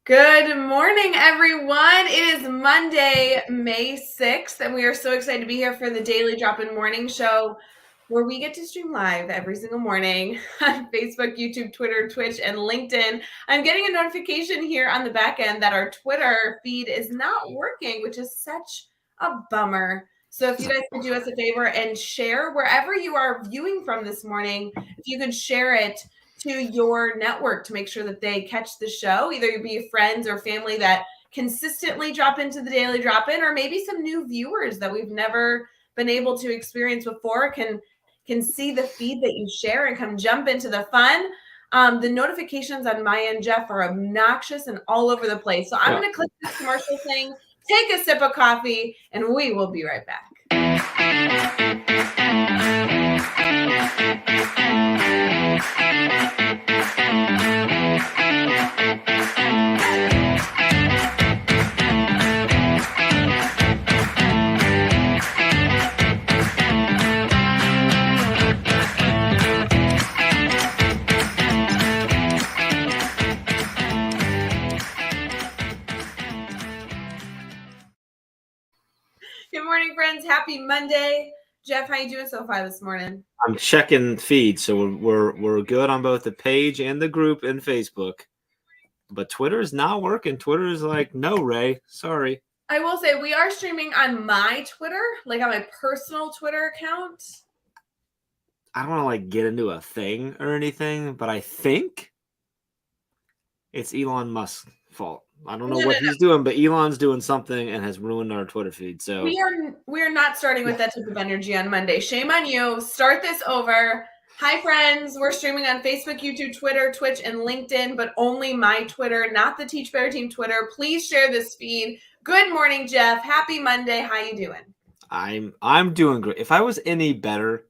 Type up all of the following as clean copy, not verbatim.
Good morning, everyone. It is Monday, May 6th, and we are so excited to be here for the Daily Drop-In Morning Show, where we get to stream live every single morning on Facebook, YouTube, Twitter, Twitch, and LinkedIn. I'm getting a notification here on the back end that our Twitter feed is not working, which is such a bummer. So if you guys could do us a favor and share wherever you are viewing from this morning, if you could share it to your network to make sure that they catch the show, either you be friends or family that consistently drop into the Daily Drop-In, or maybe some new viewers that we've never been able to experience before can see the feed that you share and come jump into the fun. The notifications on my end, Jeff, are obnoxious and all over the place. So I'm going to click this commercial thing, take a sip of coffee, and we will be right back. Good morning, friends. Happy Monday. Jeff, how you doing so far this morning? I'm checking feeds, so we're good on both the page and the group in Facebook. But Twitter is not working. Twitter is like, no, Rae, sorry. I will say we are streaming on my Twitter, like on my personal Twitter account. I don't want to get into a thing or anything, but I think it's Elon Musk's fault. I don't know what he's doing, but Elon's doing something and has ruined our Twitter feed. So we are not starting with that type of energy on Monday. Shame on you. Start this over. Hi, friends. We're streaming on Facebook, YouTube, Twitter, Twitch, and LinkedIn, but only my Twitter, not the Teach Better Team Twitter. Please share this feed. Good morning, Jeff. Happy Monday. How you doing? I'm doing great. If I was any better,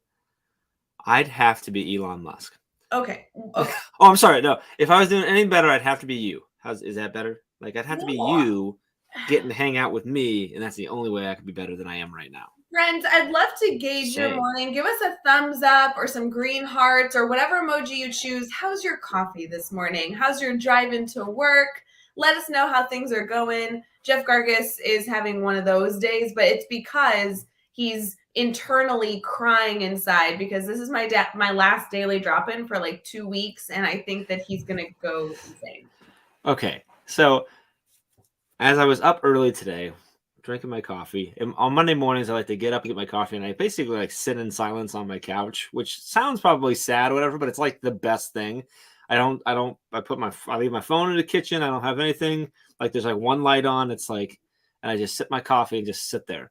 I'd have to be Elon Musk. Okay. Oh, I'm sorry. No, if I was doing any better, I'd have to be you. Is that better? I'd have to be you getting to hang out with me, and that's the only way I could be better than I am right now. Friends, I'd love to gauge your morning. Give us a thumbs up or some green hearts or whatever emoji you choose. How's your coffee this morning? How's your drive into work? Let us know how things are going. Jeff Gargas is having one of those days, but it's because he's internally crying inside because this is my last daily drop-in for 2 weeks, and I think that he's going to go insane. Okay, so as I was up early today, drinking my coffee, and on Monday mornings I like to get up and get my coffee, and I basically sit in silence on my couch, which sounds probably sad or whatever, but it's the best thing. I leave my phone in the kitchen. I don't have anything. There's one light on. It's and I just sip my coffee and just sit there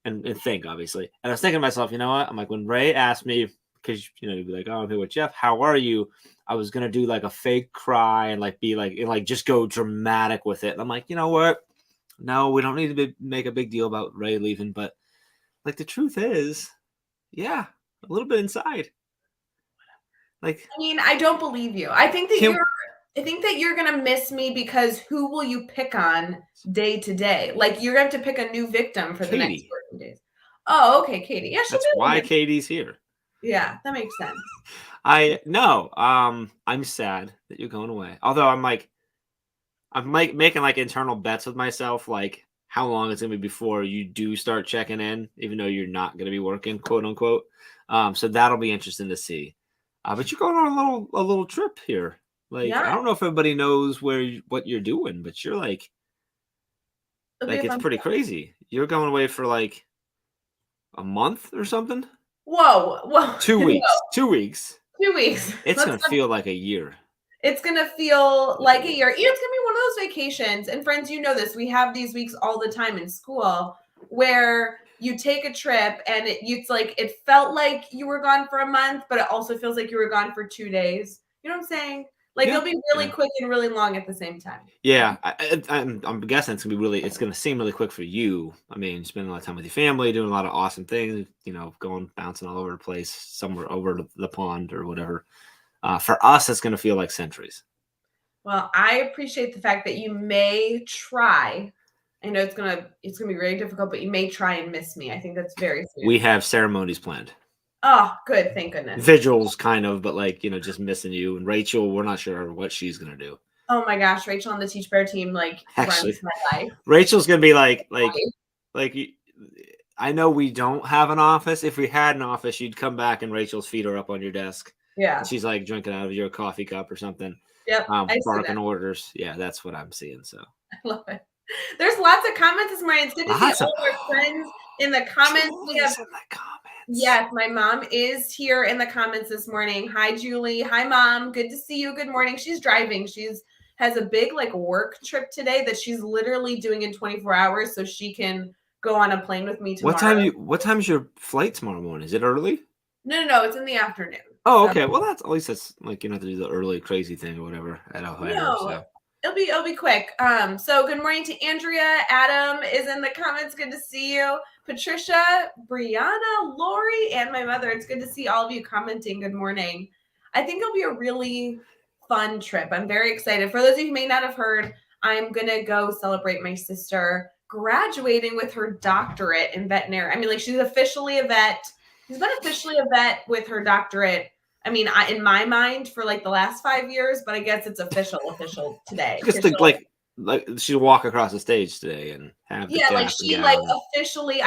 and think, obviously. And I was thinking to myself, you know what? I'm when Rae asked me, because you'd be like, oh, I'm here with Jeff. How are you? I was gonna do a fake cry and be just go dramatic with it. And I'm you know what? No, we don't need to make a big deal about Rae leaving, but the truth is, yeah, a little bit inside. I don't believe you. I think that you're gonna miss me because who will you pick on day to day? You're gonna have to pick a new victim for the next working days. Oh, okay, Katie. Yeah, that's why Katie's here. Yeah, that makes sense. I'm sad that you're going away. Although I'm making internal bets with myself, how long it's gonna be before you do start checking in, even though you're not gonna be working, quote unquote. So that'll be interesting to see. But you're going on a little trip here. I don't know if everybody knows what you're doing, but you're it's pretty crazy. You're going away for a month or something. Whoa. 2 weeks. No. 2 weeks. 2 weeks. It's going to feel like a year. It's going to feel like a year. It's going to be one of those vacations. And friends, you know this. We have these weeks all the time in school where you take a trip and it felt like you were gone for a month, but it also feels like you were gone for 2 days. You know what I'm saying? It'll be really quick and really long at the same time. Yeah, I'm guessing it's going to seem really quick for you. Spending a lot of time with your family, doing a lot of awesome things, bouncing all over the place, somewhere over the pond or whatever. For us, it's going to feel like centuries. Well, I appreciate the fact that you may try. I know it's gonna be very difficult, but you may try and miss me. I think that's very sweet. We have ceremonies planned. Oh, good. Thank goodness. Vigils, kind of, but just missing you. And Rachel, we're not sure what she's gonna do. Oh my gosh, Rachel on the Teach Bear team Actually, runs my life. Rachel's gonna be like. I know we don't have an office. If we had an office, you'd come back and Rachel's feet are up on your desk. Yeah. And she's like drinking out of your coffee cup or something. Yep. I see that. Barking orders. Yeah, that's what I'm seeing. So I love it. There's lots of comments this morning. It's good to see all of our friends in the comments. We have in the comments. Yes, my mom is here in the comments this morning. Hi, Julie. Hi, Mom. Good to see you. Good morning. She's driving. Has a big work trip today that she's literally doing in 24 hours so she can go on a plane with me tomorrow. What time is your flight tomorrow morning? Is it early? No. It's in the afternoon. Oh, okay. Well, that's at least that's you don't have to do the early crazy thing or whatever at Ohio. No, So. it'll be quick. So good morning to Andrea. Adam is in the comments. Good to see you. Patricia, Brianna, Lori, and my mother. It's good to see all of you commenting. Good morning. I think it'll be a really fun trip. I'm very excited. For those of you who may not have heard, I'm gonna go celebrate my sister graduating with her doctorate in veterinary. I mean, she's officially a vet. She's been officially a vet with her doctorate. I mean, in my mind for the last 5 years, but I guess it's official today. Just think she'll walk across the stage today and have the I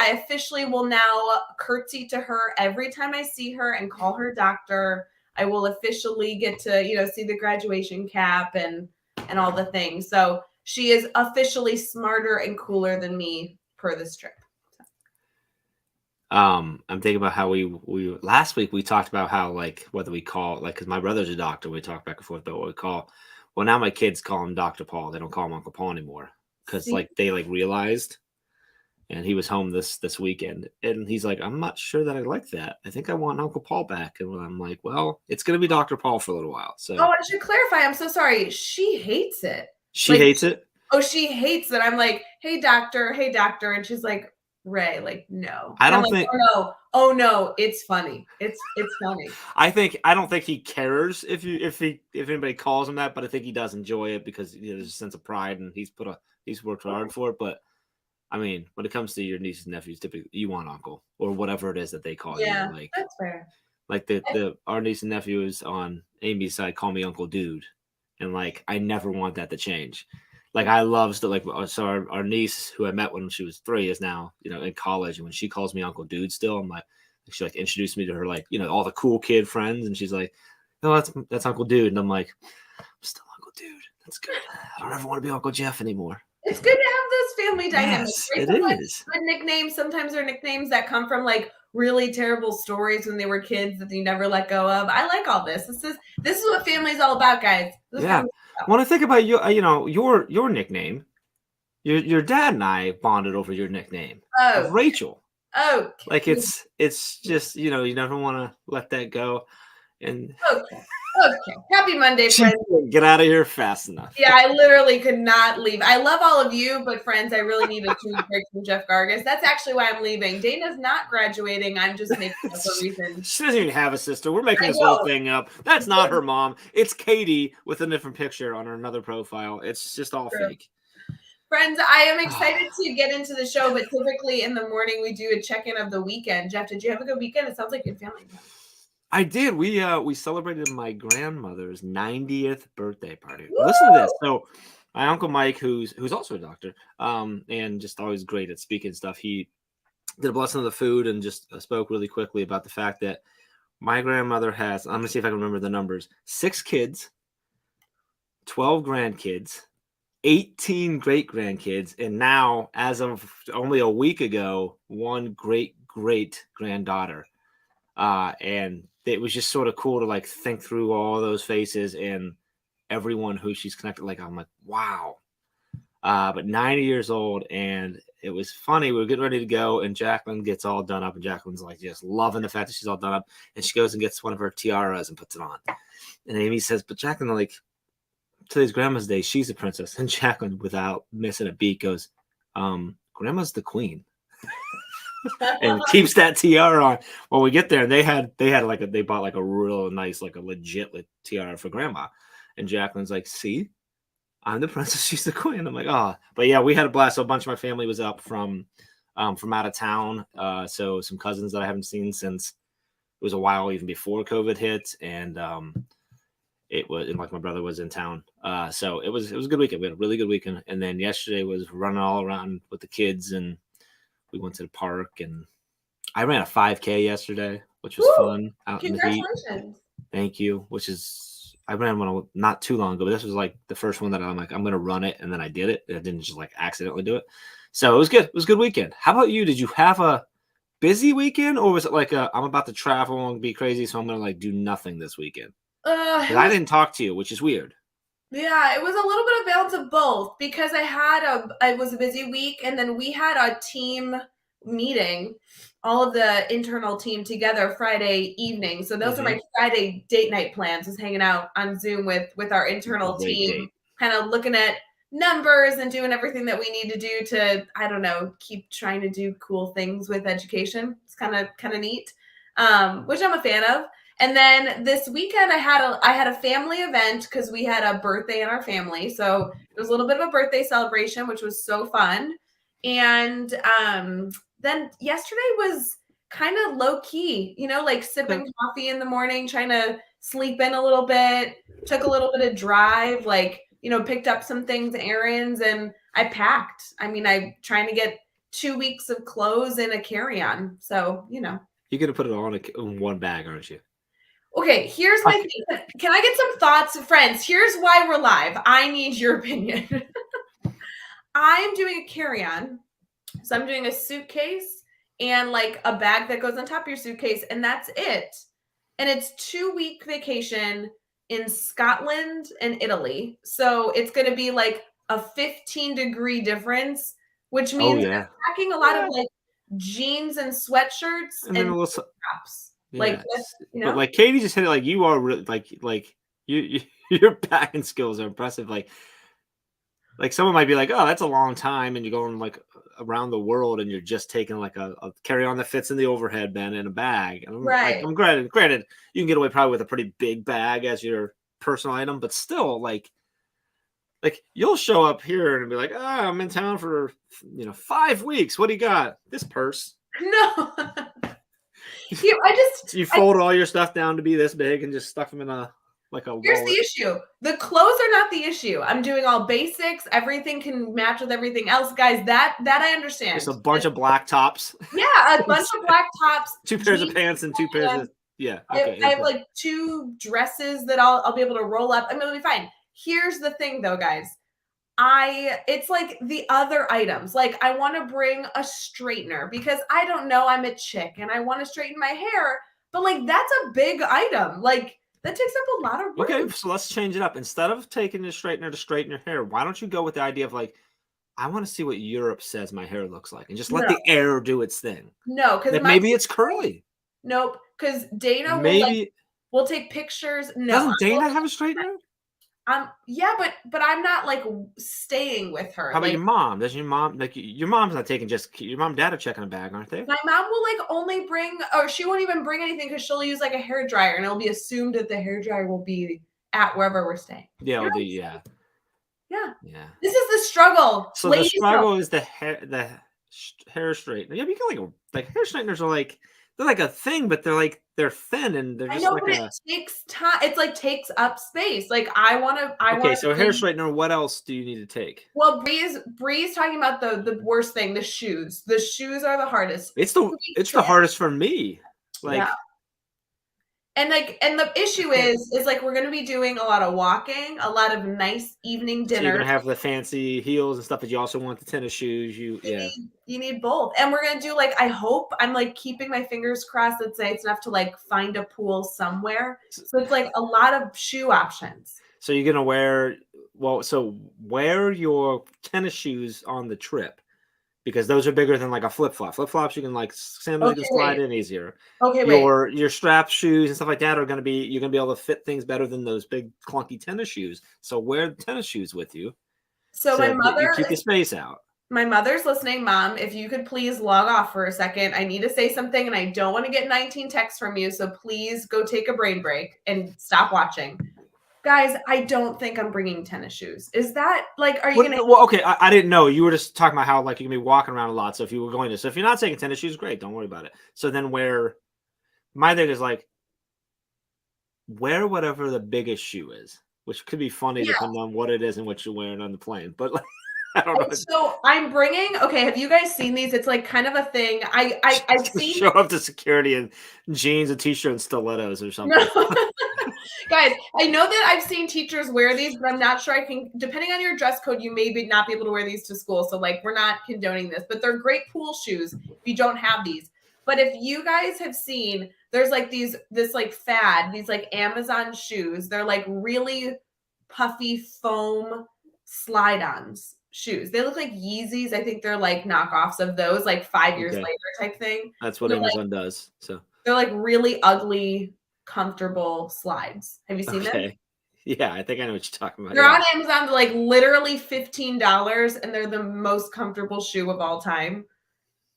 officially will now curtsy to her every time I see her and call her doctor. I will officially get to see the graduation cap and all the things. So she is officially smarter and cooler than me per this trip. I'm thinking about how we last week we talked about how whether we call because my brother's a doctor, we talk back and forth about what we call. Well, now my kids call him Dr. Paul. They don't call him Uncle Paul anymore because they realized. And he was home this weekend, and he's like, "I'm not sure that I like that. I think I want Uncle Paul back." And I'm like, "Well, it's gonna be Dr. Paul for a little while." So, I should clarify. I'm so sorry. She hates it. She hates it. Oh, she hates it. I'm like, "Hey, doctor," and she's like, "Rae, no." I don't think. Oh no, it's funny. It's funny. I don't think he cares if anybody calls him that, but I think he does enjoy it because there's a sense of pride and he's worked hard for it. But I mean, when it comes to your nieces and nephews, typically you want uncle or whatever it is that they call you. Yeah, that's fair. Our niece and nephew is on Amy's side, call me Uncle Dude, and I never want that to change. I love so our niece who I met when she was 3 is now in college, and when she calls me Uncle Dude still, I'm like she introduced me to her all the cool kid friends, and she's like, "No, that's Uncle Dude," and I'm like, "I'm still Uncle Dude. That's good. I don't ever want to be Uncle Jeff anymore." It's good to have those family dynamics. Yes, right? It is. Good nicknames. Sometimes they're nicknames that come from really terrible stories when they were kids that you never let go of. I like all this. This is what family's all about, guys. Yeah. When I think about your nickname, your dad and I bonded over your nickname, Rachel. Oh, it's just you never want to let that go. And okay. Happy Monday, friends. Get out of here fast enough. Yeah, I literally could not leave. I love all of you, but friends, I really need a 2 week break from Jeff Gargas. That's actually why I'm leaving. Dana's not graduating. I'm just making up a reason. She doesn't even have a sister. We're making this whole thing up. That's not her mom. It's Katie with a different picture on her another profile. It's just all fake. Friends, I am excited to get into the show, but typically in the morning we do a check-in of the weekend. Jeff, did you have a good weekend? It sounds like good family time. I did. We celebrated my grandmother's 90th birthday party. Woo! Listen to this. So my Uncle Mike, who's also a doctor, and just always great at speaking stuff, he did a blessing of the food and just spoke really quickly about the fact that my grandmother has, I'm going to see if I can remember the numbers, 6 kids, 12 grandkids, 18 great-grandkids, and now, as of only a week ago, 1 great-great-granddaughter. And it was just sort of cool to think through all those faces and everyone who she's connected. I'm like, wow. But 90 years old, and it was funny. We were getting ready to go, and Jacqueline gets all done up, and Jacqueline's just loving the fact that she's all done up, and she goes and gets one of her tiaras and puts it on. And Amy says, "But Jacqueline, today's Grandma's Day. She's a princess." And Jacqueline, without missing a beat, goes, "Grandma's the queen." And keeps that tiara on. Well, we get there and they bought a real nice, a legit tiara for Grandma. And Jacqueline's like, "See, I'm the princess, she's the queen." I'm like, "Oh," but yeah, we had a blast. So a bunch of my family was up from out of town. So some cousins that I haven't seen since it was a while, even before COVID hit. And it was, and like my brother was in town. So it was a good weekend. We had a really good weekend. And then yesterday was running all around with the kids, and we went to the park, and I ran a 5K yesterday, which was Woo! fun out in the heat. Congratulations. Thank you. I ran one not too long ago, but this was like the first one that I'm like, I'm going to run it. And then I did it. I didn't just like accidentally do it. So it was good. It was a good weekend. How about you? Did you have a busy weekend, or was it like I'm about to travel and be crazy, so I'm going to like do nothing this weekend? It Because I was didn't talk to you, which is weird. Yeah, it was a little bit of balance of both because it was a busy week, and then we had a team meeting, all of the internal team together Friday evening. So those are my Friday date night plans, was hanging out on Zoom with our internal Great team, date. kind of looking at numbers and doing everything that we need to do to, I don't know, keep trying to do cool things with education. It's kind of neat, which I'm a fan of. And then this weekend I had a family event because we had a birthday in our family. So it was a little bit of a birthday celebration, which was so fun. And then yesterday was kind of low key, like sipping coffee in the morning, trying to sleep in a little bit, took a little bit of drive, like, picked up some things, errands, and I packed. I mean, I'm trying to get 2 weeks of clothes in a carry-on. So, You're going to put it all in one bag, aren't you? Okay, here's my thing. Can I get some thoughts, friends? Here's why we're live. I need your opinion. I'm doing a carry-on. So I'm doing a suitcase and like a bag that goes on top of your suitcase, and that's it. And it's 2-week vacation in Scotland and Italy. So it's going to be like a 15-degree difference, which means I'm packing a lot of like jeans and sweatshirts and then and a little tops. Yeah, Like, but like Katie just hit it. Like you are really like your packing skills are impressive. Like someone might be like, oh, that's a long time, and you're going like around the world, and you're just taking like a carry on that fits in the overhead bin in a bag. And right. I'm granted, you can get away probably with a pretty big bag as your personal item, but still like you'll show up here and be like, I'm in town for 5 weeks. What do you got? This purse. No. You fold all your stuff down to be this big and just stuff them in a wallet. Here's the issue. The clothes are not the issue. I'm doing all basics. Everything can match with everything else. Guys, that I understand. Just a bunch of black tops. Yeah, a bunch of black tops. 2 pairs of pants and 2 pairs of okay. I have like 2 dresses that I'll be able to roll up. I mean, it'll be fine. Here's the thing though, guys. It's like the other items. Like I want to bring a straightener because I don't know, I'm a chick and I want to straighten my hair, but like that's a big item. Like that takes up a lot of room. Okay, so let's change it up. Instead of taking the straightener to straighten your hair, why don't you go with the idea of like, I want to see what Europe says my hair looks like, and just let the air do its thing. No, because maybe it's curly. Nope, because Dana will take pictures. No, doesn't Dana have a straightener? Yeah, but I'm not like staying with her. How about your mom? Does your mom your mom's not taking your mom and dad are checking a bag, aren't they? My mom will like only bring, or she won't even bring anything because she'll use like a hair dryer, and it'll be assumed that the hair dryer will be at wherever we're staying. Yeah, yeah. Yeah. This is the struggle. So the struggle is the hair straightener. Yeah, you can like hair straighteners are like they're like a thing, but they're thin and they're just but it takes time. It's like takes up space. Like I want to. So hair straightener. What else do you need to take? Well, Bree's talking about the worst thing, the shoes. The shoes are the hardest. It's the hardest for me. Like. Yeah. And the issue is like we're gonna be doing a lot of walking, a lot of nice evening dinner. So you're gonna have the fancy heels and stuff, but you also want the tennis shoes. You need both. And we're gonna do like, I hope, I'm like keeping my fingers crossed that say it's enough to like find a pool somewhere. So it's like a lot of shoe options. So you're gonna wear wear your tennis shoes on the trip. Because those are bigger than like a flip flop. Flip flops you can like sandals you can slide in easier. Okay, your strap shoes and stuff like that you're gonna be able to fit things better than those big clunky tennis shoes. So wear the tennis shoes with you. So my mother, you keep the space out. My mother's listening. Mom, if you could please log off for a second. I need to say something and I don't want to get 19 texts from you. So please go take a brain break and stop watching. Guys, I don't think I'm bringing tennis shoes. Is that like, are you going to? Well, okay. I didn't know. You were just talking about how like you can be walking around a lot. So if you were going to, so if you're not taking tennis shoes, great. Don't worry about it. So then my thing is like, wear whatever the biggest shoe is, which could be funny Yeah. depending on what it is and what you're wearing on the plane. But like, I don't know. So I'm bringing. Okay, have you guys seen these? It's like kind of a thing. I've Just seen. show up to security in jeans, a t-shirt, and stilettos or No. something. Guys, I know that I've seen teachers wear these, but I'm not sure I can. Depending on your dress code, you may not be able to wear these to school. So like, we're not condoning this, but they're great pool shoes if you don't have these. But if you guys have seen, there's like this like fad, these like Amazon shoes. They're like really puffy foam slide-ons shoes. They look like Yeezys. I think they're like knockoffs of those, like 5 years Okay. later type thing. That's what Amazon does. So They're like really ugly, comfortable slides. Have you seen them? okay. Yeah, I think I know what you're talking about. They're Yeah. on Amazon. They're like literally $15, and they're the most comfortable shoe of all time.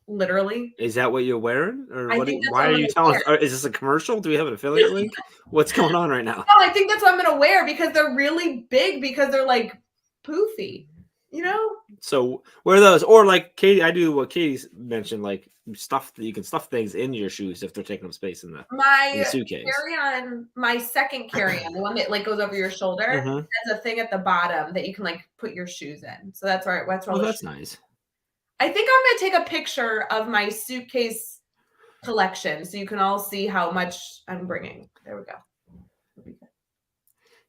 Literally. Is that what you're wearing, or I what? think that's Why what are I'm you gonna telling wear. us? Is this a commercial? Do we have an affiliate link? What's going on right now? No, I think that's what I'm gonna wear because they're really big because they're like poofy. You know? So wear those, or like Katie, I do what Katie's mentioned, like stuff that you can stuff things in your shoes if they're taking up space in the My suitcase. carry-on, my second carry-on, the one that like goes over your shoulder, Mhm. has a thing at the bottom that you can like put your shoes in. So that's where all Oh, the that's shoes. nice. I think I'm gonna take a picture of my suitcase collection so you can all see how much I'm bringing. There we go.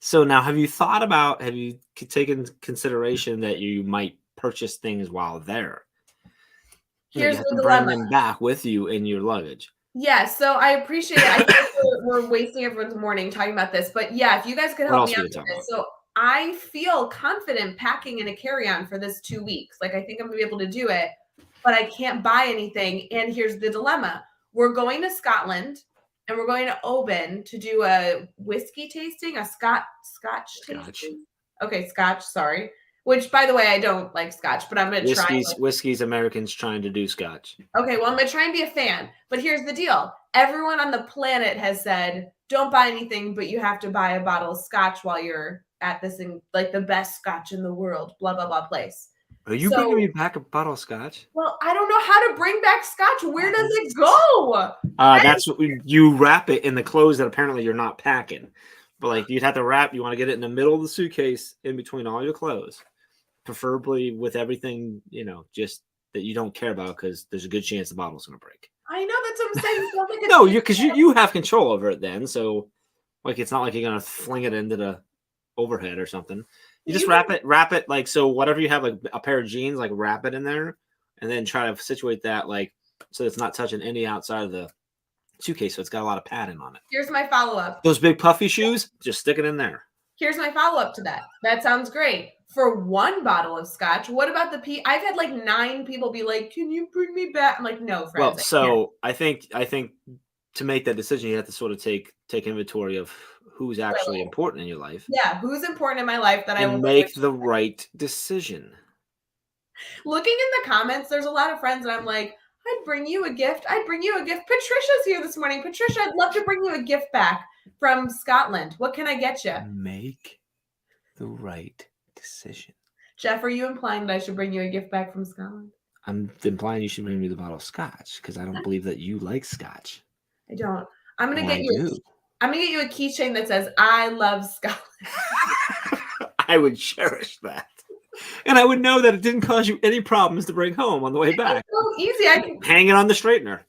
So now, have you taken consideration that you might purchase things while there? You Here's have the to bring dilemma. them back with you in your luggage. Yeah, so I appreciate it. I think we're wasting everyone's morning talking about this, but yeah, if you guys could What help else me we out can with talk this. about? So I feel confident packing in a carry-on for this 2 weeks. Like I think I'm gonna be able to do it, but I can't buy anything. And here's the dilemma. We're going to Scotland and we're going to Oban to do a whiskey tasting, a Scotch tasting. Okay, Scotch, sorry. Which by the way, I don't like Scotch, but I'm gonna try. Whiskey's Americans trying to do Scotch. Okay, well, I'm gonna try and be a fan. But here's the deal. Everyone on the planet has said, don't buy anything, but you have to buy a bottle of scotch while you're at this like the best scotch in the world, blah, blah, blah place. Are you bringing me back a bottle of Scotch? Well, I don't know how to bring back scotch. Where does it go? That's what you wrap it in the clothes that apparently you're not packing. But like you'd have to you want to get it in the middle of the suitcase in between all your clothes, preferably with everything, just that you don't care about because there's a good chance the bottle's going to break. I know, that's what I'm saying. Like No, because you have control over it then. So like it's not like you're going to fling it into the overhead or something. You just wrap it like so. Whatever you have, like a pair of jeans, like wrap it in there, and then try to situate that like so it's not touching any outside of the suitcase. So it's got a lot of padding on it. Here's my follow-up. Those big puffy shoes, just stick it in there. Here's my follow-up to that. That sounds great. For one bottle of scotch, what about I've had like 9 people be like, "Can you bring me back?" I'm like, "No, friends." Well, so I think to make that decision, you have to sort of take inventory of who's actually important in your life. Yeah, who's important in my life that I will make the right decision. Looking in the comments, there's a lot of friends, and I'm like, I'd bring you a gift. Patricia's here this morning. Patricia, I'd love to bring you a gift back from Scotland. What can I get you? Make the right decision. Jeff, are you implying that I should bring you a gift back from Scotland? I'm implying you should bring me the bottle of scotch because I don't believe that you like scotch. I don't. I'm gonna get you a keychain that says "I love Scotland." I would cherish that, and I would know that it didn't cause you any problems to bring home on the way back. So easy. I can hang it on the straightener.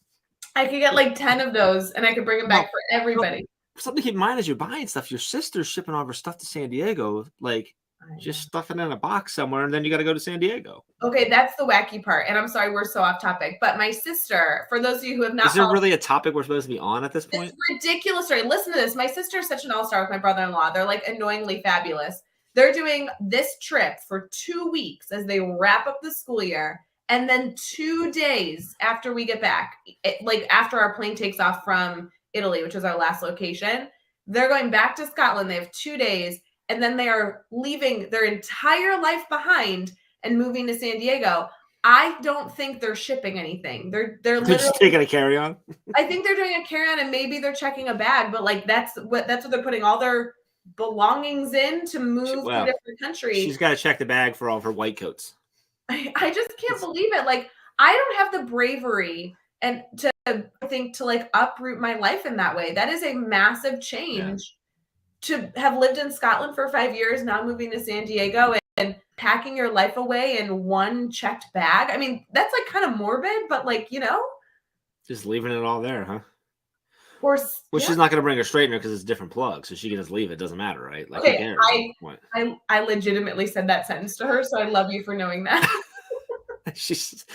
I could get like 10 of those, and I could bring them back for everybody. Something to keep in mind as you're buying stuff. Your sister's shipping all her stuff to San Diego. Like, just stuff it in a box somewhere, and then you got to go to San Diego. Okay, that's the wacky part. And I'm sorry, we're so off topic. But my sister, for those of you who have not, is there really a topic we're supposed to be on at this point? It's ridiculous story. Listen to this. My sister is such an all-star with my brother-in-law. They're like annoyingly fabulous. They're doing this trip for 2 weeks as they wrap up the school year. And then 2 days after we get back, like after our plane takes off from Italy, which was our last location, they're going back to Scotland. They have 2 days, and then they are leaving their entire life behind and moving to San Diego. I don't think they're shipping anything. They're just taking a carry-on. I think they're doing a carry-on, and maybe they're checking a bag, but like that's what they're putting all their belongings in to move to a different country. She's got to check the bag for all of her white coats. I just can't believe it. Like, I don't have the bravery and to like uproot my life in that way. That is a massive change to have lived in Scotland for 5 years, now moving to San Diego and packing your life away in one checked bag. I mean, that's like kind of morbid, but like, Just leaving it all there, huh? or Well, yeah. she's not going to bring a straightener because it's a different plug, so she can just leave it. Doesn't matter, right? Like, who Okay, cares? What? I legitimately said that sentence to her, so I love you for knowing that. she's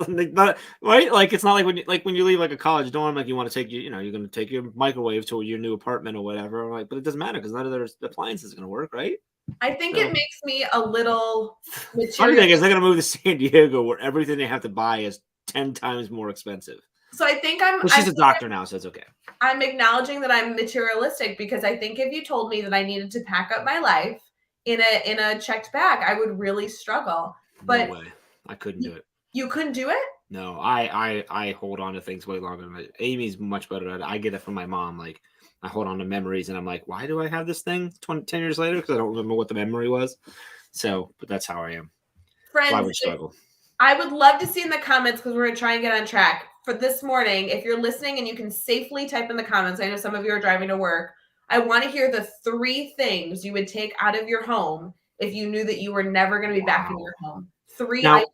not right. Like, it's not like when you leave like a college dorm, like you want to take you're going to take your microwave to your new apartment or whatever. Like, but it doesn't matter because none of their appliances are going to work, right? I think it makes me a little Funny thing is, materialistic. they're going to move to San Diego where everything they have to buy is 10 times more expensive. So I think Well, she's a doctor now, so it's okay. I'm acknowledging that I'm materialistic because I think if you told me that I needed to pack up my life in a checked bag, I would really struggle. But no way, I couldn't do it. You couldn't do it? No, I hold on to things way longer than Amy's much better at it. I get it from my mom. Like, I hold on to memories, and I'm like, why do I have this thing 10 years later? Because I don't remember what the memory was. So, but that's how I am. Friends, so I would struggle. I would love to see in the comments, because we're going to try and get on track for this morning. If you're listening and you can safely type in the comments, I know some of you are driving to work. I want to hear the 3 things you would take out of your home if you knew that you were never going to be back in your home. 3 now, items.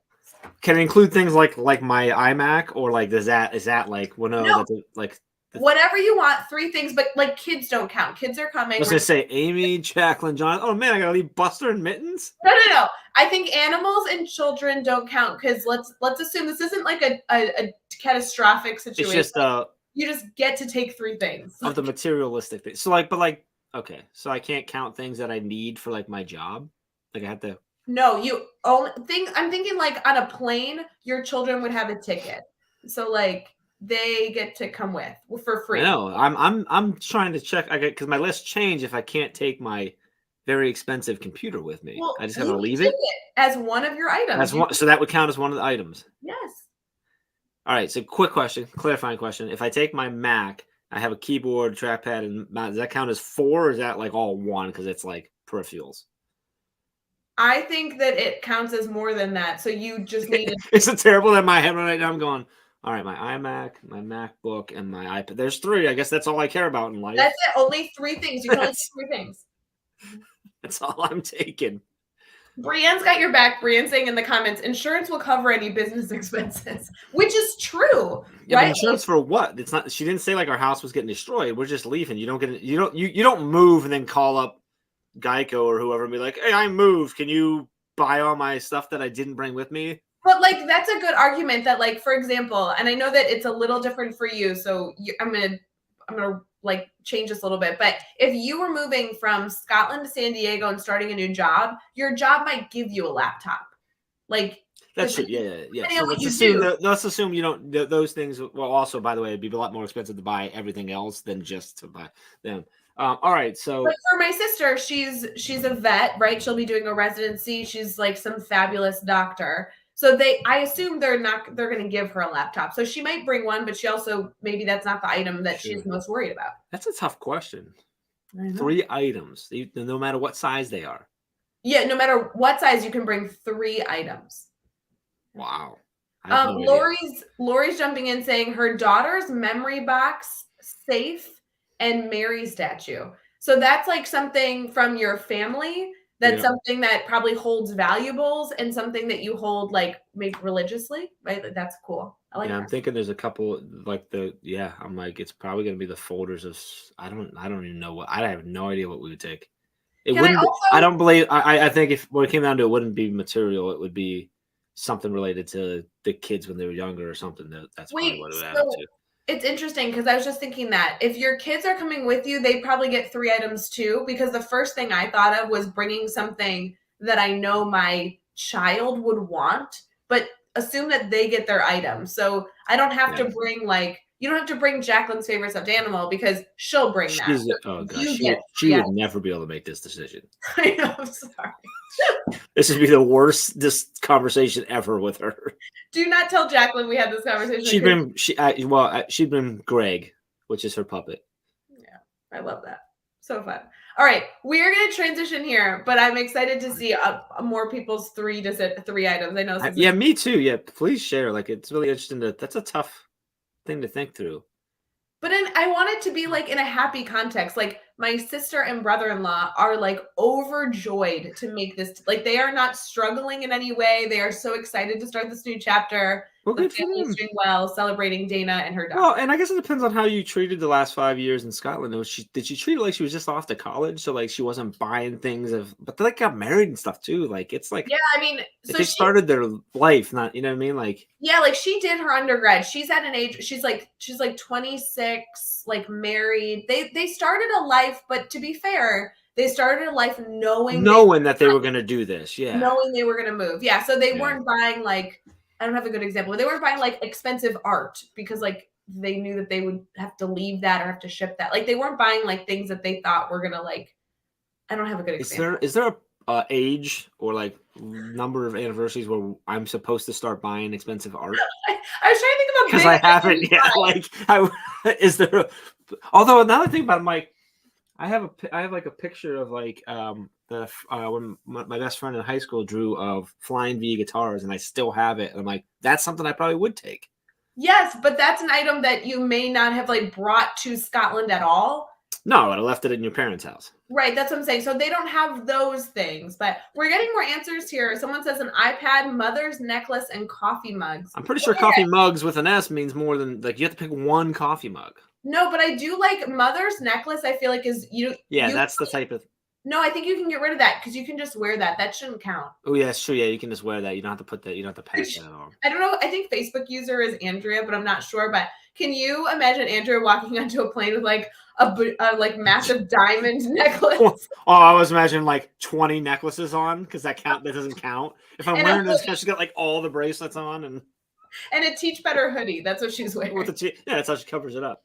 Can it include things like my iMac, or like is that like, well, no. That's like whatever you want, 3 things, but like kids don't count. Kids are coming. I was gonna say Amy, Jacqueline, John. Oh man, I gotta leave Buster and Mittens. No. I think animals and children don't count, because let's assume this isn't like a catastrophic situation. It's just you just get to take 3 things of the materialistic thing. So okay, so I can't count things that I need for like my job. Like I have to. No, I'm thinking like on a plane, your children would have a ticket, so like they get to come with for free. No, I'm trying to check. Because my list changed if I can't take my very expensive computer with me. Well, I just gotta leave it as one of your items. So that would count as one of the items. Yes. All right. So quick question, clarifying question: if I take my Mac, I have a keyboard, trackpad, and mouse. Does that count as 4, or is that like all one because it's like peripherals? I think that it counts as more than that. So you just need. Is it terrible that my head right now? I'm going. All right, my iMac, my MacBook, and my iPad. There's 3. I guess that's all I care about in life. That's it. Only 3 things. You can only take 3 things. That's all I'm taking. Brienne's got your back. Brienne saying in the comments, insurance will cover any business expenses, which is true. Yeah, right? But insurance for what? It's not. She didn't say like our house was getting destroyed. We're just leaving. You don't move and then call up Geico or whoever and be like, hey, I moved. Can you buy all my stuff that I didn't bring with me? But like that's a good argument that, like, for example, and I know that it's a little different for you, so I'm gonna like change this a little bit. But if you were moving from Scotland to San Diego and starting a new job, your job might give you a laptop. Like that's true. Yeah. So let's assume you don't. Those things. Well, also, by the way, it'd be a lot more expensive to buy everything else than just to buy them. All right. So, but for my sister, she's a vet, right? She'll be doing a residency. She's like some fabulous doctor. So I assume they're going to give her a laptop. So she might bring one, but she also, maybe that's not the item that she's most worried about. That's a tough question. 3 items, no matter what size they are. Yeah, no matter what size, you can bring 3 items. Wow. Lori's jumping in saying her daughter's memory box, safe, and Mary statue. So that's like something from your family. That's something that probably holds valuables and something that you hold like maybe religiously, right? That's cool. I like that. I'm thinking there's a couple like I'm like, it's probably going to be the folders of, I don't even know I have no idea what we would take. I don't believe, I think if what it came down to, it wouldn't be material. It would be something related to the kids when they were younger or something. That's probably what it would add to. It's interesting because I was just thinking that if your kids are coming with you, they probably get 3 items too, because the first thing I thought of was bringing something that I know my child would want, but assume that they get their item. So I don't have to bring you don't have to bring Jacqueline's favorite stuffed animal because she'll bring that. Oh gosh, she would never be able to make this decision. I know, I'm sorry. This would be the worst conversation ever with her. Do not tell Jacqueline we had this conversation. She'd been Greg, which is her puppet. Yeah, I love that. So fun. All right, we are going to transition here, but I'm excited to see more people's 3 items. I know. Me too. Yeah, please share. Like, it's really interesting. That's a tough thing to think through. But I want it to be like in a happy context. Like my sister and brother-in-law are like overjoyed to make this. Like they are not struggling in any way. They are so excited to start this new chapter. Well, The good for family is them. doing well, celebrating Dana and her dog. Well, and I guess it depends on how you treated the last 5 years in Scotland. Did she treat it like she was just off to college, so like she wasn't buying things but they like got married and stuff too. Like it's like Yeah, I mean, they started their life, not you know what I mean? Like yeah, like she did her undergrad. She's at an age. She's like 26, like married. They started a life, but to be fair, they started a life knowing that they were going to do this. Yeah, knowing they were going to move. Yeah, so they Yeah. weren't buying like I don't have a good example. They weren't buying like expensive art because like they knew that they would have to leave that or have to ship that. Like they weren't buying like things that they thought were gonna like. I don't have a good example. Is there a age or like number of anniversaries where I'm supposed to start buying expensive art? I was trying to think about Because I haven't yet. Like, is there? Although another thing about Mike, I have like a picture of like when my best friend in high school drew of flying V guitars, and I still have it. And I'm like, that's something I probably would take. Yes, but that's an item that you may not have like brought to Scotland at all. No, I left it in your parents' house. Right, that's what I'm saying. So they don't have those things, but we're getting more answers here. Someone says an iPad, mother's necklace, and coffee mugs. I'm pretty sure coffee mugs with an S means more than like you have to pick one coffee mug. No, but I do like mother's necklace. I feel like is that's the type of. No, I think you can get rid of that because you can just wear that. That shouldn't count. Oh yeah, it's true. Yeah, you can just wear that. You don't have to put that. You don't have to pass that on. I don't know. I think Facebook user is Andrea, but I'm not sure. But can you imagine Andrea walking onto a plane with like a like massive diamond necklace? Oh, I was imagining like 20 necklaces on because that doesn't count. If I'm wearing this, she's got like all the bracelets on and a Teach Better hoodie. That's what she's wearing. That's how she covers it up.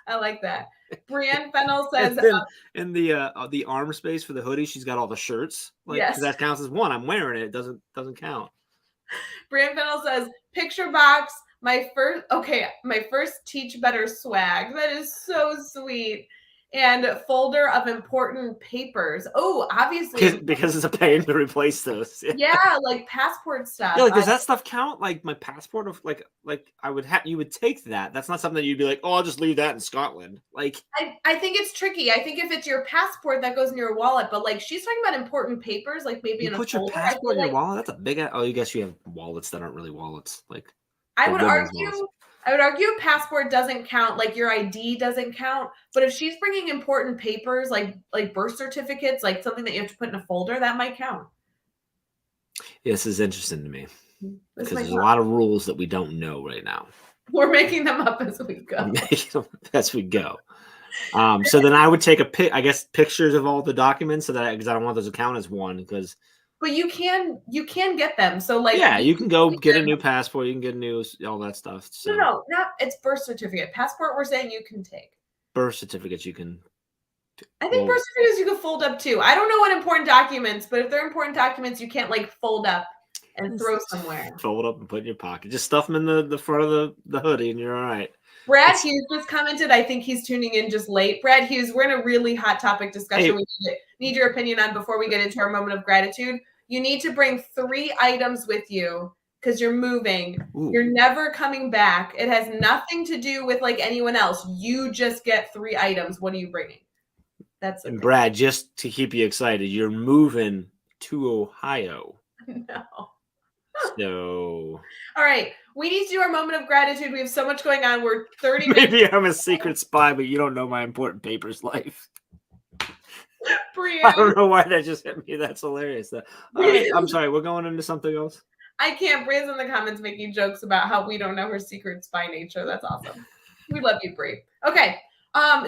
I like that. Brienne Fennel says in the arm space for the hoodie, she's got all the shirts. Like yes. That counts as one. I'm wearing it. It doesn't count. Brienne Fennel says picture box. My first Teach Better swag. That is so sweet. And folder of important papers. Oh, obviously. Because it's a pain to replace those. Yeah, like passport stuff. Yeah, like does that stuff count? Like my passport of like I would you would take that. That's not something that you'd be like, oh, I'll just leave that in Scotland. Like I think it's tricky. I think if it's your passport that goes in your wallet, but like she's talking about important papers, like maybe in a folder. Put your passport in your wallet? That's a big I guess you have wallets that aren't really wallets. Like I would argue a passport doesn't count, like your ID doesn't count. But if she's bringing important papers, like birth certificates, like something that you have to put in a folder, that might count. This is interesting to me because there's a lot of rules that we don't know right now. We're making them up as we go. So then I would take pictures of all the documents because I don't want those to count as one because. But you can get them. So like you can go get a new passport. You can get all that stuff. So. No, not it's birth certificate. Passport we're saying you can take. Birth certificates you can. I think birth certificates you can fold up too. I don't know what important documents, but if they're important documents, you can't like fold up and throw somewhere. Fold up and put in your pocket. Just stuff them in the front of the hoodie, and you're all right. Brad Hughes just commented. I think he's tuning in just late. Brad Hughes, we're in a really hot topic discussion. We need your opinion on before we get into our moment of gratitude. You need to bring 3 items with you because you're moving. Ooh. You're never coming back. It has nothing to do with like anyone else. You just get 3 items. What are you bringing? That's and Brad, just to keep you excited, you're moving to Ohio. No. So. All right. We need to do our moment of gratitude. We have so much going on. We're 30 minutes. Maybe I'm I'm a secret spy, but you don't know my important papers life. Brienne. I don't know why that just hit me. That's hilarious. I'm sorry. We're going into something else. I can't. Brienne's in the comments making jokes about how we don't know her secret spy nature. That's awesome. We love you, Brie. Okay.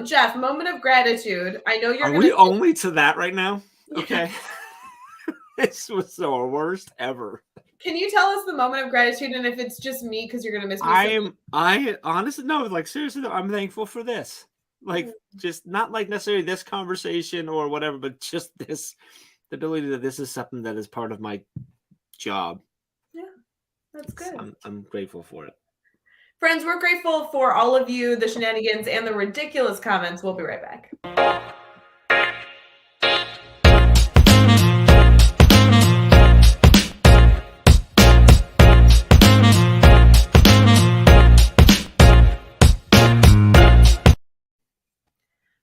Jeff, moment of gratitude. I know you're. Are we only to that right now? Okay. This was the worst ever. Can you tell us the moment of gratitude, and if it's just me because you're gonna miss me? I honestly no. Like seriously, though, I'm thankful for this. Like just not like necessarily this conversation or whatever, but just the ability that this is something that is part of my job. Yeah, that's good. I'm grateful for it. Friends, we're grateful for all of you, the shenanigans, and the ridiculous comments. We'll be right back.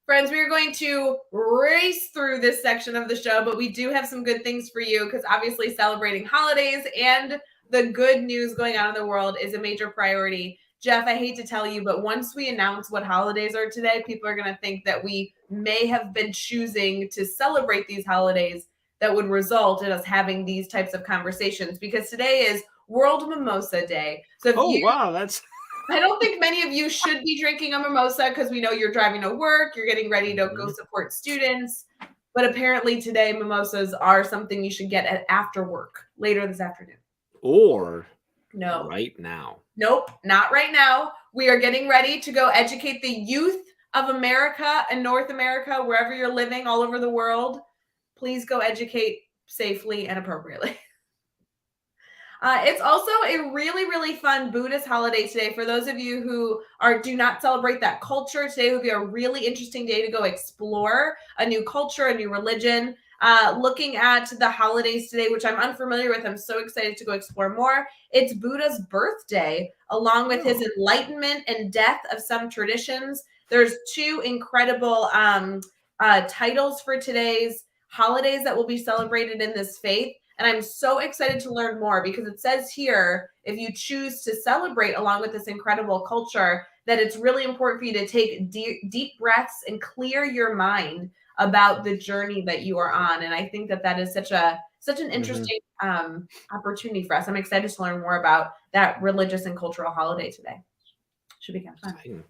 Friends, we are going to to race through this section of the show, but we do have some good things for you because obviously celebrating holidays and the good news going on in the world is a major priority. Jeff, I hate to tell you, but once we announce what holidays are today, people are going to think that we may have been choosing to celebrate these holidays that would result in us having these types of conversations, because today is World Mimosa Day. So if wow, that's... I don't think many of you should be drinking a mimosa because we know you're driving to work, you're getting ready to go support students. But apparently today, mimosas are something you should get at after work later this afternoon. Or no, right now. Nope, not right now. We are getting ready to go educate the youth of America and North America, wherever you're living all over the world. Please go educate safely and appropriately. It's also a really, really fun Buddhist holiday today. For those of you who do not celebrate that culture, today would be a really interesting day to go explore a new culture, a new religion. Looking at the holidays today, which I'm unfamiliar with, I'm so excited to go explore more. It's Buddha's birthday, along with his enlightenment and death of some traditions. There's two incredible titles for today's holidays that will be celebrated in this faith. And I'm so excited to learn more because it says here, if you choose to celebrate along with this incredible culture, that it's really important for you to take deep breaths and clear your mind about the journey that you are on. And I think that that is such an interesting opportunity for us. I'm excited to learn more about that religious and cultural holiday today. Should be kind of fun.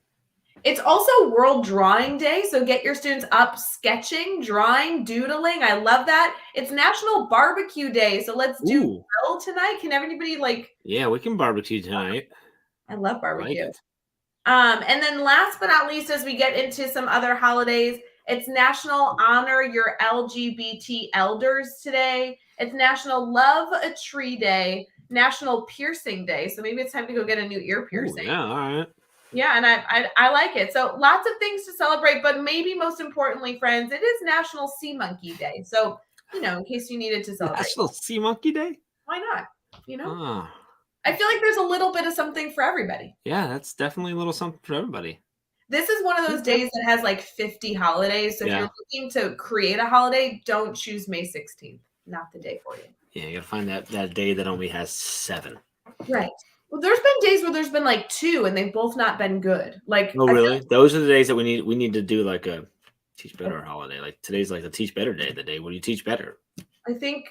It's also World Drawing Day, so get your students up sketching, drawing, doodling. I love that. It's National Barbecue Day, so let's do grill tonight. Can everybody Yeah, we can barbecue tonight. I love barbecue. Like it. And then last but not least, as we get into some other holidays, it's National Honor Your LGBT Elders today. It's National Love a Tree Day, National Piercing Day. So maybe it's time to go get a new ear piercing. Yeah, all right. Yeah, and I like it. So lots of things to celebrate, but maybe most importantly, friends, it is National Sea Monkey Day. So, in case you needed to celebrate. National Sea Monkey Day? Why not? I feel like there's a little bit of something for everybody. Yeah, that's definitely a little something for everybody. This is one of those days that has like 50 holidays. So if you're looking to create a holiday, don't choose May 16th. Not the day for you. Yeah, you gotta find that day that only has 7. Right. Well, there's been days where there's been like 2 and they've both not been good. Oh, really? Those are the days that we need to do like a Teach Better holiday. Like today's like the Teach Better Day, the day where you teach better. I think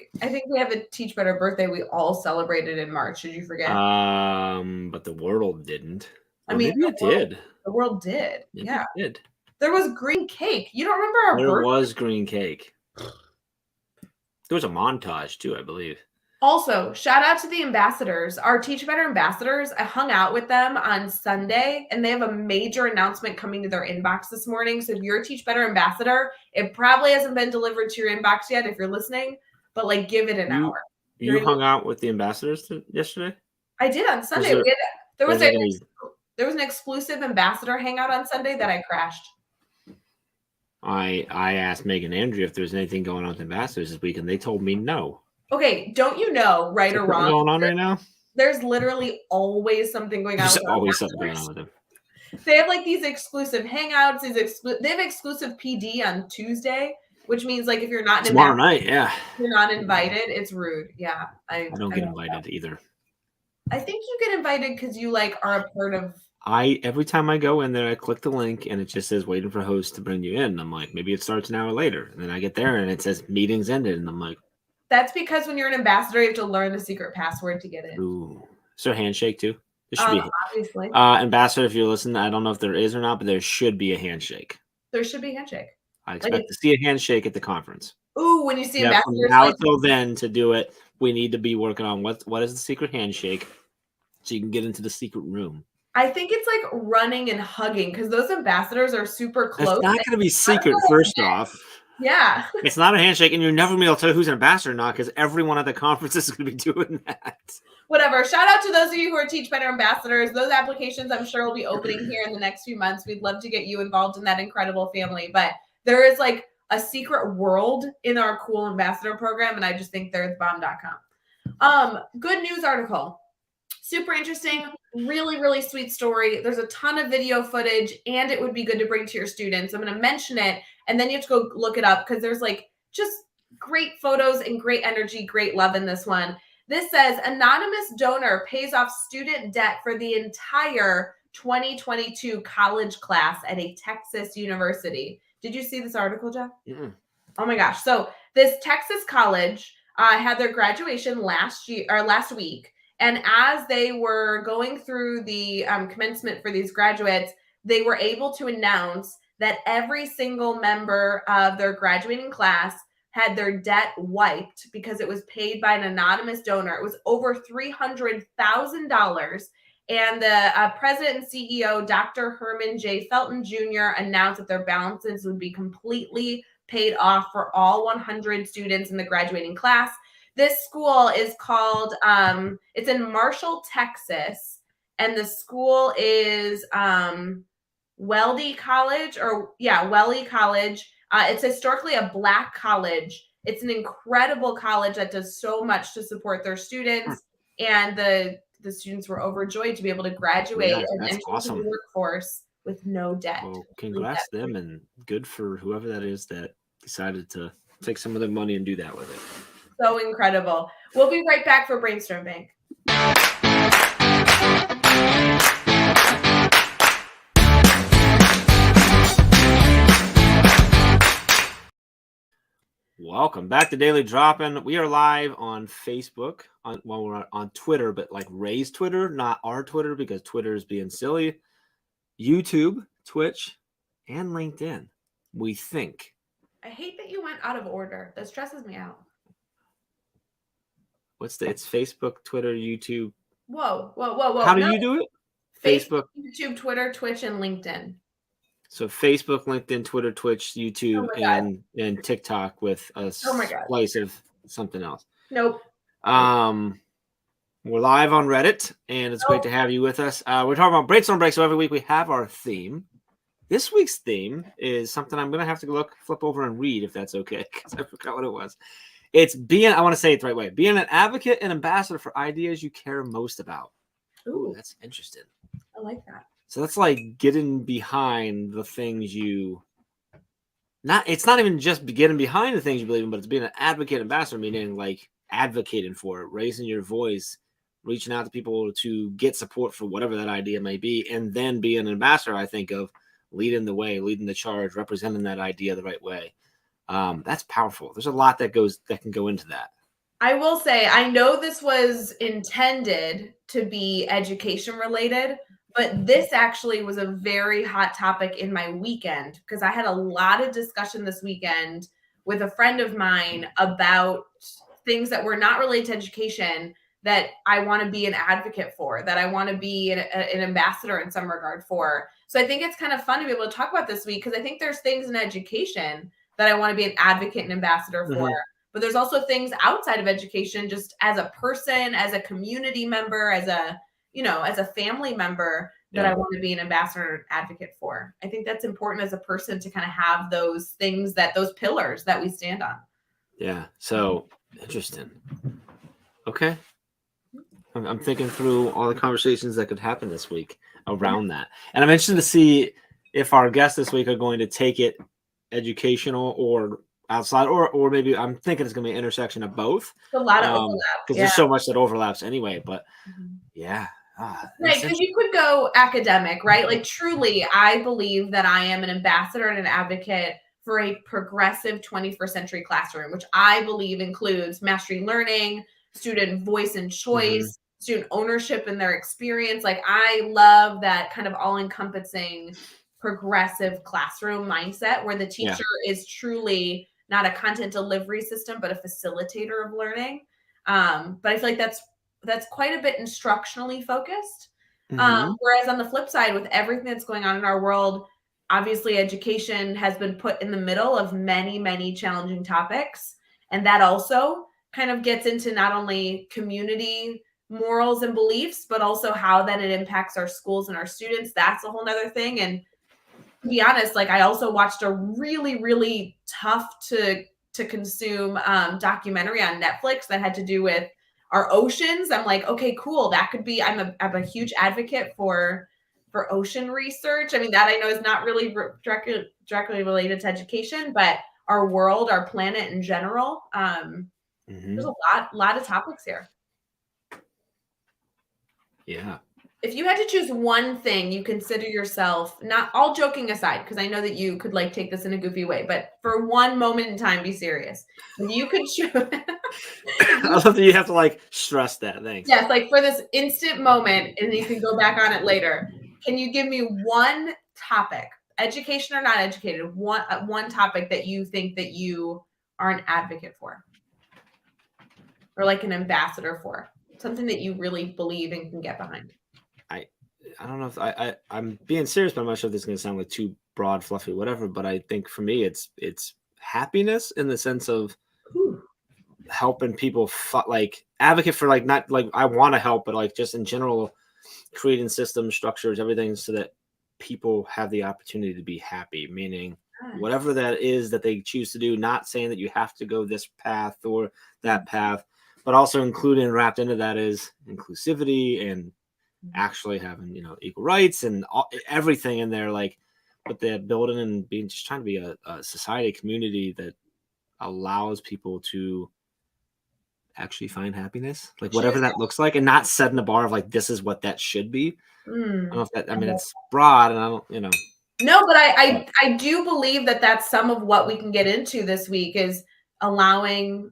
we have a Teach Better birthday we all celebrated in March. Did you forget? But the world didn't. Maybe it did. The world did. Maybe it did. There was green cake. You don't remember our birthday? There was green cake. There was a montage too, I believe. Also, shout out to the ambassadors. Our Teach Better ambassadors, I hung out with them on Sunday, and they have a major announcement coming to their inbox this morning. So if you're a Teach Better ambassador, it probably hasn't been delivered to your inbox yet if you're listening, but give it an hour. You hung out with the ambassadors yesterday? I did on Sunday. There was an exclusive ambassador hangout on Sunday that I crashed. I asked Megan and Andrea if there was anything going on with ambassadors this week, and they told me no. Okay, don't you know, right or wrong? What's going on right now? There's literally always something going on. There's always something going on with them. They have these exclusive hangouts. They have exclusive PD on Tuesday, which means if you're not tomorrow night, if you're not invited, it's rude. Yeah, I don't get invited either. I think you get invited because you are a part of. Every time I go in there, I click the link and it just says waiting for host to bring you in. I'm like, maybe it starts an hour later, and then I get there and it says meetings ended, and I'm like. That's because when you're an ambassador, you have to learn the secret password to get in. Ooh. Is there a handshake too? There should be. Obviously. Ambassador, if you're listening, I don't know if there is or not, but there should be a handshake. There should be a handshake. I expect to see a handshake at the conference. Ooh, when you see ambassadors. From now till then, to do it, we need to be working on what is the secret handshake so you can get into the secret room. I think it's running and hugging because those ambassadors are super close. It's not going to be secret, first off. Yeah. It's not a handshake, and you're never going to be able to tell who's an ambassador or not because everyone at the conference is going to be doing that. Whatever. Shout out to those of you who are Teach Better ambassadors. Those applications, I'm sure, will be opening here in the next few months. We'd love to get you involved in that incredible family. But there is a secret world in our cool ambassador program, and I just think they're bomb.com. Good news article. Super interesting, really, really sweet story. There's a ton of video footage, and it would be good to bring to your students. I'm going to mention it, and then you have to go look it up because there's like just great photos and great energy, great love in this one. This says, anonymous donor pays off student debt for the entire 2022 college class at a Texas university. Did you see this article, Jeff? Mm-mm. Oh my gosh. So this Texas college had their graduation last week. And as they were going through the commencement for these graduates, they were able to announce that every single member of their graduating class had their debt wiped because it was paid by an anonymous donor. It was over $300,000. And the president and CEO, Dr. Herman J. Felton Jr., announced that their balances would be completely paid off for all 100 students in the graduating class. This school is called, it's in Marshall, Texas, and the school is Weldy College, Welly College. It's historically a Black college. It's an incredible college that does so much to support their students, and the students were overjoyed to be able to graduate and enter awesome. the workforce with no debt. Well, congrats to them, and good for whoever that is that decided to take some of their money and do that with it. So incredible. We'll be right back for Brainstorm Bank. Welcome back to Daily Drop-In. We are live on Facebook, we're on Twitter, but like Rae's Twitter, not our Twitter, because Twitter is being silly. YouTube, Twitch, and LinkedIn, we think. I hate that you went out of order. That stresses me out. It's Facebook, Twitter, YouTube. Whoa. How do you do it? Facebook, YouTube, Twitter, Twitch, and LinkedIn. So Facebook, LinkedIn, Twitter, Twitch, YouTube, and TikTok with a slice of something else. Nope. We're live on Reddit, and it's great to have you with us. We're talking about Brainstorm Break, so every week we have our theme. This week's theme is something I'm going to have to flip over and read, if that's okay, because I forgot what it was. It's I want to say it the right way, being an advocate and ambassador for ideas you care most about. Ooh, that's interesting. I like that. So that's like getting behind the things it's not even just getting behind the things you believe in, but it's being an advocate ambassador, meaning like advocating for it, raising your voice, reaching out to people to get support for whatever that idea may be, and then being an ambassador, I think, of leading the way, leading the charge, representing that idea the right way. That's powerful. There's a lot that can go into that. I will say, I know this was intended to be education related, but this actually was a very hot topic in my weekend because I had a lot of discussion this weekend with a friend of mine about things that were not related to education that I want to be an advocate for, that I want to be an ambassador in some regard for. So I think it's kind of fun to be able to talk about this week because I think there's things in education that I want to be an advocate and ambassador for. But there's also things outside of education, just as a person, as a community member, as a family member that I want to be an ambassador and advocate for. I think that's important as a person to kind of have those things, those pillars that we stand on. Yeah. So interesting. Okay. I'm thinking through all the conversations that could happen this week around that. And I'm interested to see if our guests this week are going to take it educational or outside, or maybe I'm thinking it's going to be an intersection of both. A lot of overlap. Because there's so much that overlaps anyway. But yeah. Right, because you could go academic, right? Like truly, I believe that I am an ambassador and an advocate for a progressive 21st century classroom, which I believe includes mastery learning, student voice and choice, student ownership in their experience. Like I love that kind of all-encompassing progressive classroom mindset where the teacher is truly not a content delivery system, but a facilitator of learning. But I feel like that's quite a bit instructionally focused. Whereas on the flip side, with everything that's going on in our world, obviously education has been put in the middle of many, many challenging topics. And that also kind of gets into not only community morals and beliefs, but also how that it impacts our schools and our students. That's a whole nother thing. And to be honest, like I also watched a really, really tough to consume documentary on Netflix that had to do with our oceans. I'm like, okay, cool. That could be, I'm a huge advocate for ocean research. I mean, that I know is not really directly related to education, but our world, our planet in general. There's a lot of topics here. Yeah. If you had to choose one thing you consider yourself, not all joking aside, because I know that you could like take this in a goofy way, but for one moment in time, be serious. If you could choose, I love that you have to like stress that. Thanks. yes, like for this instant moment, and you can go back on it later. Can you give me one topic, education or not educated, one topic that you think that you are an advocate for, or like an ambassador for, something that you really believe and can get behind? I don't know if I'm being serious, but I'm not sure if this is going to sound like too broad, fluffy, whatever. But I think for me, it's happiness in the sense of Ooh. helping people, like advocate for like not like I want to help, but like just in general, creating systems, structures, everything, so that people have the opportunity to be happy. Meaning, whatever that is that they choose to do. Not saying that you have to go this path or that path, but also including wrapped into that is inclusivity and actually having equal rights and everything in there, like, but they're building and being just trying to be a society community that allows people to actually find happiness, like whatever that looks like, and not setting the bar of like this is what that should be. I don't know if that, I mean, it's broad and I don't. No, but I do believe that that's some of what we can get into this week is allowing,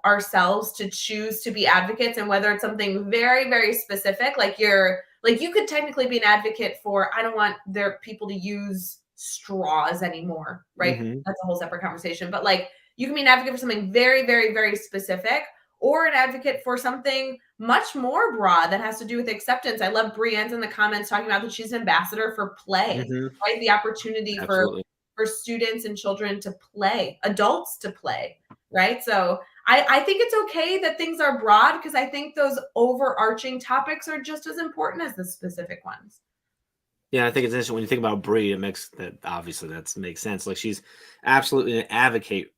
ourselves to choose to be advocates, and whether it's something very, very specific, like you could technically be an advocate for, I don't want their people to use straws anymore, right? That's a whole separate conversation. But like you can be an advocate for something very, very, very specific, or an advocate for something much more broad that has to do with acceptance. I love Brienne's in the comments talking about that she's an ambassador for play, right? The opportunity for students and children to play, adults to play, right? So I think it's okay that things are broad, because I think those overarching topics are just as important as the specific ones. Yeah, I think it's interesting when you think about Brie. It makes that obviously makes sense. Like she's absolutely an advocate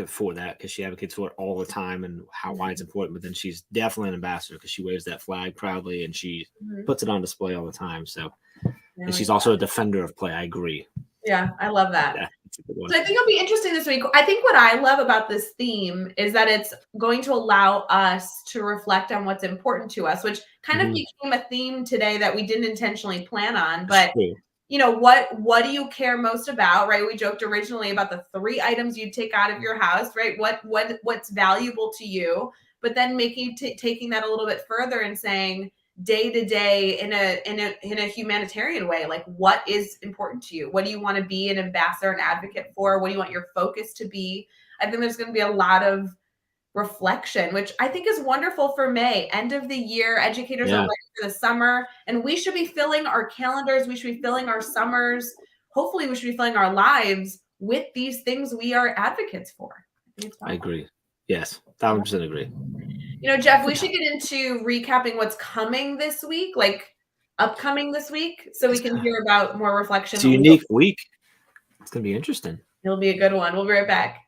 for that, because she advocates for it all the time and why it's important. But then she's definitely an ambassador because she waves that flag proudly and she puts it on display all the time. So, and she's also a defender of play. I agree. Yeah, I love that. Yeah, that's a good one. So I think it'll be interesting this week. I think what I love about this theme is that it's going to allow us to reflect on what's important to us, which kind of became a theme today that we didn't intentionally plan on. But what do you care most about, right? We joked originally about the 3 items you'd take out of your house, right? What's valuable to you, but then taking that a little bit further and saying day to day in a humanitarian way, like what is important to you? What do you want to be an ambassador, an advocate for? What do you want your focus to be? I think there's going to be a lot of reflection, which I think is wonderful for May. End of the year, educators are ready for the summer, and we should be filling our calendars. We should be filling our summers. Hopefully we should be filling our lives with these things we are advocates for. I agree. Yes, 1,000% agree. Jeff, we should get into recapping what's coming this week, like upcoming this week, so we can hear about more reflection. It's a unique week. It's going to be interesting. It'll be a good one. We'll be right back.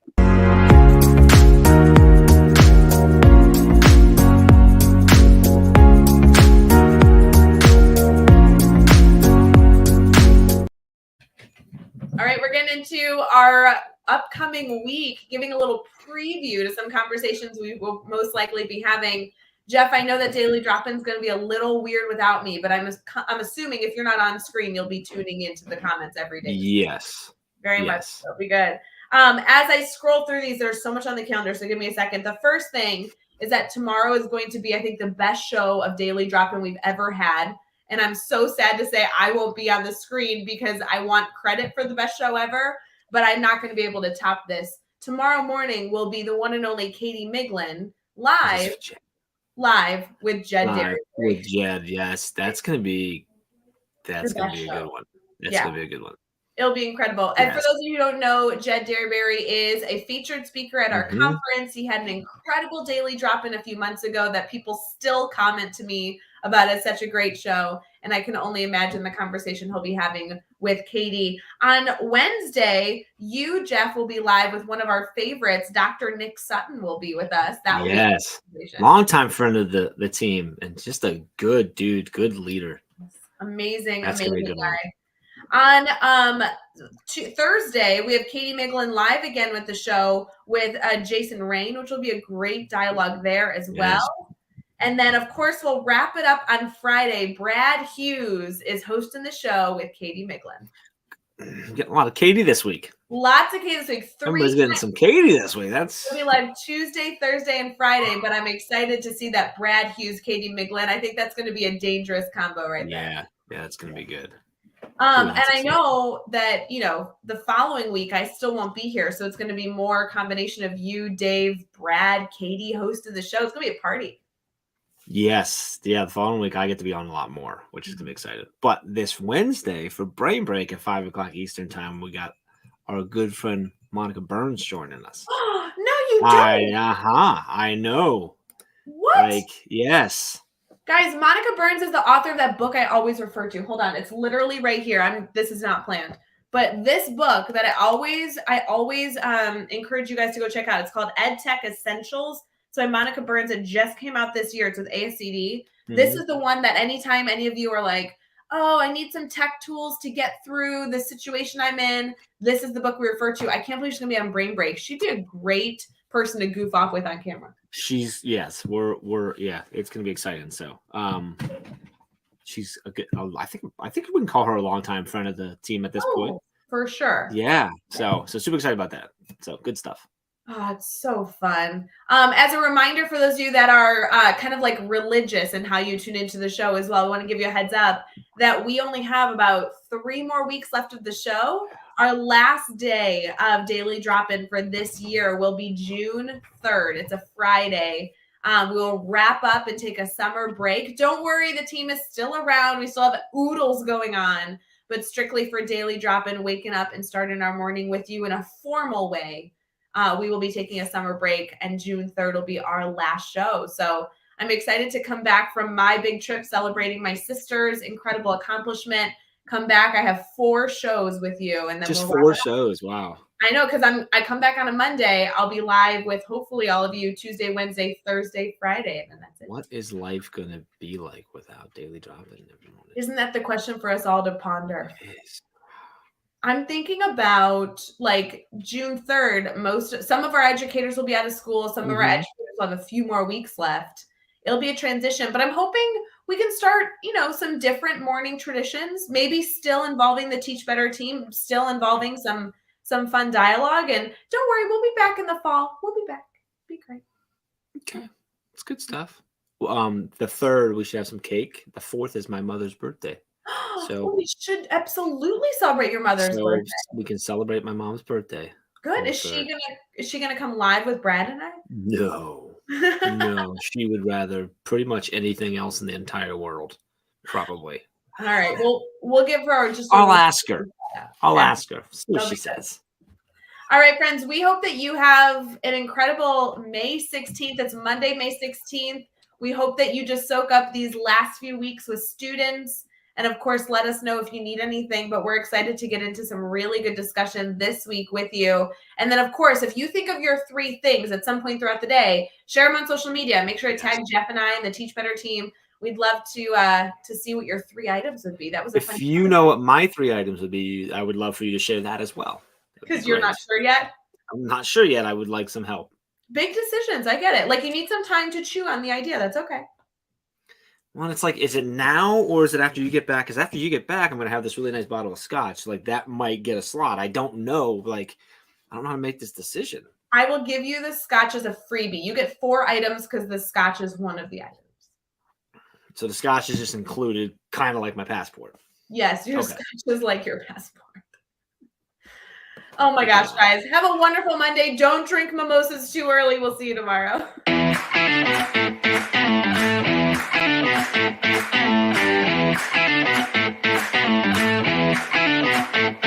All right, we're getting into our upcoming week, giving a little preview to some conversations we will most likely be having. Jeff, I know that Daily Drop-In is going to be a little weird without me, but I'm assuming if you're not on screen, you'll be tuning into the comments every day. Yes. Very much. That'll be good. As I scroll through these, there's so much on the calendar, so give me a second. The first thing is that tomorrow is going to be, I think, the best show of Daily Drop-In we've ever had. And I'm so sad to say I won't be on the screen because I want credit for the best show ever, but I'm not going to be able to top this. Tomorrow morning will be the one and only Katie Miglin live with Jed Derryberry. With Jed, yes. That's going to be a good one. That's going to be a good one. It'll be incredible. And for those of you who don't know, Jed Derryberry is a featured speaker at our conference. He had an incredible Daily Drop-In a few months ago that people still comment to me about. It's such a great show. And I can only imagine the conversation he'll be having with Katie. On Wednesday, you, Jeff, will be live with one of our favorites. Dr. Nick Sutton will be with us. That will be longtime friend of the team and just a good dude, good leader. Amazing, That's amazing gonna be a good guy. On Thursday, we have Katie Miglin live again with the show with Jason Rain, which will be a great dialogue there as well. And then, of course, we'll wrap it up on Friday. Brad Hughes is hosting the show with Katie Miglin. Getting a lot of Katie this week. Lots of Katie this week. Everybody's getting some Katie this week. We'll be live Tuesday, Thursday, and Friday, but I'm excited to see that Brad Hughes, Katie Miglin. I think that's going to be a dangerous combo right there. Yeah, it's going to be good. And I know that, the following week I still won't be here. So it's going to be more a combination of you, Dave, Brad, Katie hosting the show. It's going to be a party. Yes. Yeah. The following week I get to be on a lot more, which is going to be exciting. But this Wednesday for Brain Break at 5:00 Eastern time, we got our good friend Monica Burns joining us. No, you don't. I know. What? Yes. Guys, Monica Burns is the author of that book I always refer to. Hold on. It's literally right here. This is not planned. But this book that I always encourage you guys to go check out. It's called EdTech Essentials. So Monica Burns, it just came out this year. It's with ASCD. Mm-hmm. This is the one that anytime any of you are like, oh, I need some tech tools to get through the situation I'm in, this is the book we refer to. I can't believe she's going to be on Brain Break. She'd be a great person to goof off with on camera. It's going to be exciting. So, she's a good, I think we can call her a longtime friend of the team at this point. For sure. Yeah. So super excited about that. So good stuff. Oh, it's so fun. As a reminder for those of you that are kind of like religious in how you tune into the show as well, I want to give you a heads up that we only have about 3 more weeks left of the show. Our last day of Daily Drop-In for this year will be June 3rd. It's a Friday. We'll wrap up and take a summer break. Don't worry, the team is still around. We still have oodles going on, but strictly for Daily Drop-In, waking up and starting our morning with you in a formal way. We will be taking a summer break, and June 3rd will be our last show. So I'm excited to come back from my big trip celebrating my sister's incredible accomplishment. Come back. I have 4 shows with you. And then just 4 shows. Wow. I know, because I come back on a Monday. I'll be live with hopefully all of you Tuesday, Wednesday, Thursday, Friday, and then that's it. What is life going to be like without Daily Drop-In every morning? Isn't that the question for us all to ponder? It is. I'm thinking about like June 3rd. Some of our educators will be out of school. Some of our educators will have a few more weeks left. It'll be a transition, but I'm hoping we can start, some different morning traditions, maybe still involving the Teach Better team, still involving some fun dialogue. And don't worry, we'll be back in the fall. We'll be back. Be great. Okay. It's good stuff. The 3rd, we should have some cake. The 4th is my mother's birthday. So we should absolutely celebrate your mother's birthday. We can celebrate my mom's birthday. Good. Is she gonna come live with Brad and I? No. No, she would rather pretty much anything else in the entire world. Probably. All right. We'll give her just I'll ask her. I'll ask her. See what she says. All right, friends. We hope that you have an incredible May 16th. It's Monday, May 16th. We hope that you just soak up these last few weeks with students. And of course, let us know if you need anything, but we're excited to get into some really good discussion this week with you. And then of course, if you think of your 3 things at some point throughout the day, share them on social media. Make sure to tag Jeff and I and the Teach Better team. We'd love to see what your 3 items would be. That was if you know what my 3 items would be, I would love for you to share that as well. Because you're not sure yet? I'm not sure yet. I would like some help. Big decisions. I get it. Like you need some time to chew on the idea. That's okay. Well, it's like, is it now or is it after you get back? Because after you get back, I'm going to have this really nice bottle of Scotch. Like that might get a slot. I don't know. Like, I don't know how to make this decision. I will give you the Scotch as a freebie. You get 4 items because the Scotch is one of the items. So the Scotch is just included, kind of like my passport. Yes, your Scotch is like your passport. Oh my gosh, guys. Have a wonderful Monday. Don't drink mimosas too early. We'll see you tomorrow.